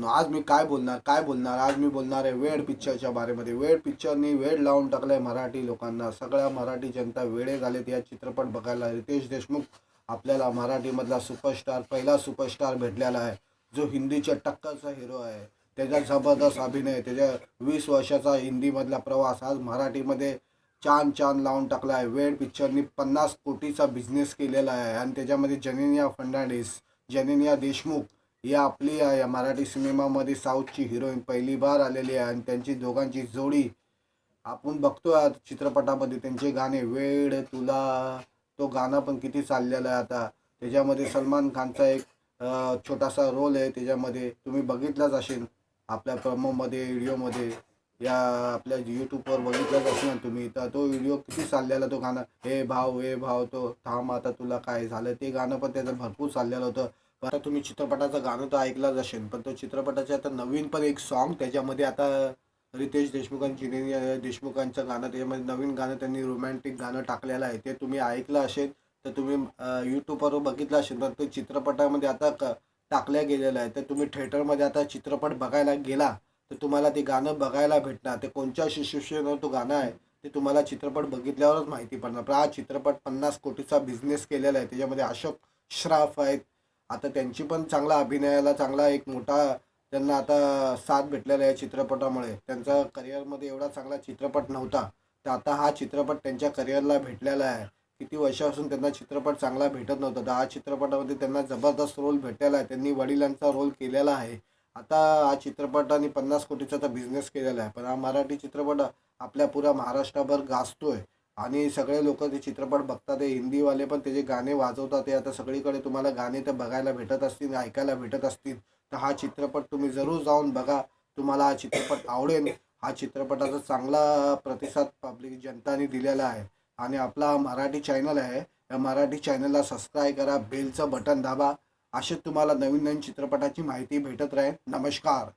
मित्रांनो, आज मी काय बोलणार आज मी बोलणार आहे वेड पिक्चरच्या बारेमध्ये। वेड पिक्चरनी वेड लावून टाकलंय मराठी लोकांना। सगळ्या मराठी जनता वेडे झालेत या चित्रपट बघायला। रितेश देशमुख आपल्याला मराठीमधला सुपरस्टार, पहिला सुपरस्टार भेटलेला आहे, जो हिंदीच्या टक्करचा हिरो आहे। त्याचा जबरदस्त अभिनय, त्याच्या 20 वर्षाचा हिंदीमधला प्रवास आज मराठीमध्ये चान चान लावून टाकला आहे। वेड पिक्चरनी 50 कोटीचा बिझनेस केलेला आहे आणि त्याच्यामध्ये जेनेलिया फर्नांडिस, जेनेलिया देशमुख या आपली या मराठी सिनेमामध्ये साऊथची हिरोईन पहिली बार आलेली आहे आणि त्यांची दोघांची जोडी आपण बघतोय आज चित्रपटामध्ये। त्यांचे गाणे वेड तुला, तो गाणं पण किती चाललेलं आहे आता। त्याच्यामध्ये सलमान खानचा एक छोटासा रोल आहे, त्याच्यामध्ये तुम्ही बघितलाच असेल आपल्या प्रोमोमध्ये, व्हिडिओमध्ये, या आपल्या यूट्यूबवर बघितलाच असेल तुम्ही। तर तो व्हिडिओ किती चाललेला, तो गाणं हे भाव तो थांब आता तुला काय झालं, ते गाणं पण त्याचं भरपूर चाललेलं होतं। आता तुम्ही चित्रपटाचं गाणं तर ऐकलंच असेल, पण तो चित्रपटाचे आता नवीन पण एक सॉन्ग त्याच्यामध्ये आता रितेश देशमुख आणि जिनेलिया देशमुखांचं गाणं, त्याच्यामध्ये नवीन गाणं त्यांनी रोमॅन्टिक गाणं टाकलेलं आहे, ते तुम्ही ऐकलं असेल तर तुम्ही यूट्यूबवर बघितलं असेल। तर ते चित्रपटामध्ये आता टाकल्या गेलेलं आहे, तर तुम्ही थिएटरमध्ये आता चित्रपट बघायला गेला तर तुम्हाला ते गाणं बघायला भेटणार। ते कोणत्या सिच्युएशनवर तो गाणं आहे ते तुम्हाला चित्रपट बघितल्यावरच माहिती पडणार। पण हा चित्रपट 50 कोटीचा बिझनेस केलेला आहे। त्याच्यामध्ये अशोक श्राफ आहेत, आता त्यांची पण चांगला अभिनयाला चांगला एक मोठा त्यांना आता साथ भेटलेला आहे चित्रपटामुळे। त्यांचा करिअरमध्ये एवढा चांगला चित्रपट नव्हता, तर आता हा चित्रपट त्यांच्या करिअरला भेटलेला आहे। किती वर्षापासून त्यांना चित्रपट चांगला भेटत नव्हता, तर हा चित्रपटामध्ये त्यांना जबरदस्त रोल भेटलेला आहे। त्यांनी वडिलांचा रोल केलेला आहे। आता हा चित्रपटाने 50 कोटीचा तर बिझनेस केलेला आहे, पण हा मराठी चित्रपट आपल्या पुऱ्या महाराष्ट्राभर गाजतोय आणि सगळे लोक ते चित्रपट बघतात। ते हिंदीवाले पण त्याचे गाणे वाजवतात। ते आता सगळीकडे तुम्हाला गाणे तर बघायला भेटत असतील, ऐकायला भेटत असतील, तर हा चित्रपट तुम्ही जरूर जाऊन बघा, तुम्हाला हा चित्रपट आवडेल। हा चित्रपटाचा चांगला प्रतिसाद पब्लिक जनताने दिलेला आहे आणि आपला हा मराठी चॅनल आहे, या मराठी चॅनलला सबस्क्राईब करा, बेलचं बटन दाबा, असे तुम्हाला नवीन नवीन चित्रपटाची माहिती भेटत राहील। नमस्कार।